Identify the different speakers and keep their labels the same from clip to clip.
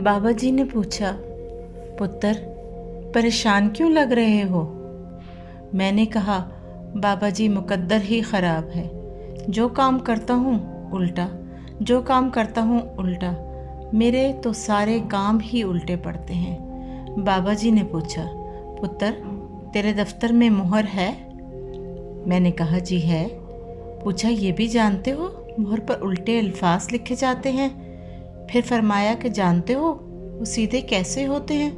Speaker 1: بابا جی نے پوچھا، پتر پریشان کیوں لگ رہے ہو؟ میں نے کہا، بابا جی مقدر ہی خراب ہے، جو کام کرتا ہوں الٹا، میرے تو سارے کام ہی الٹے پڑتے ہیں۔ بابا جی نے پوچھا، پتر تیرے دفتر میں مہر ہے؟ میں نے کہا جی ہے۔ پوچھا، یہ بھی جانتے ہو مہر پر الٹے الفاظ لکھے جاتے ہیں؟ پھر فرمایا کہ جانتے ہو وہ سیدھے کیسے ہوتے ہیں؟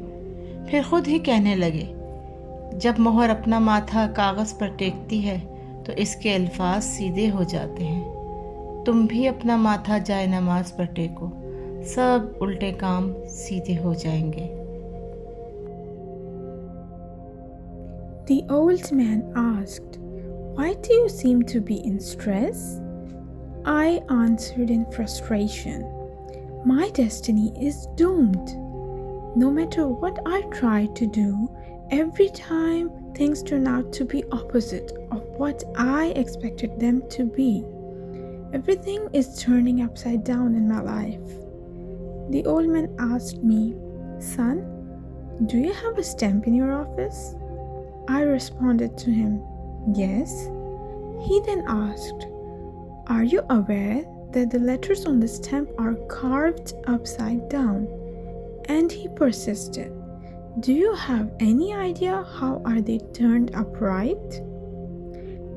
Speaker 1: پھر خود ہی کہنے لگے، جب مہر اپنا ماتھا کاغذ پر ٹیکتی ہے تو اس کے الفاظ سیدھے ہو جاتے ہیں۔ تم بھی اپنا ماتھا جائے نماز پر ٹیکو، سب الٹے کام سیدھے ہو جائیں گے۔
Speaker 2: The old man asked, "Why do you seem to be in stress?" I answered in frustration, "My destiny is doomed. No matter what I try to do, every time things turn out to be opposite of what I expected them to be. Everything is turning upside down in my life." The old man asked me, "Son, do you have a stamp in your office?" I responded to him, "Yes." He then asked, "Are you aware that the letters on the stamp are carved upside down?" And he persisted, "Do you have any idea how are they turned upright?"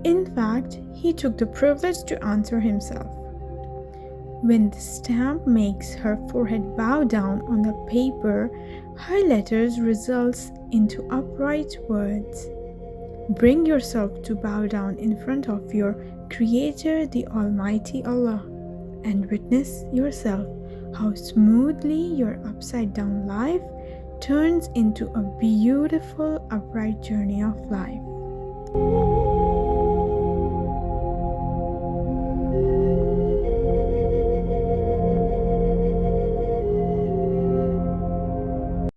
Speaker 2: In fact, he took the privilege to answer himself. When the stamp makes her forehead bow down on the paper, her letters results into upright words. Bring yourself to bow down in front of your Creator, the Almighty Allah, and witness yourself how smoothly your upside down life turns into a beautiful upright journey of life.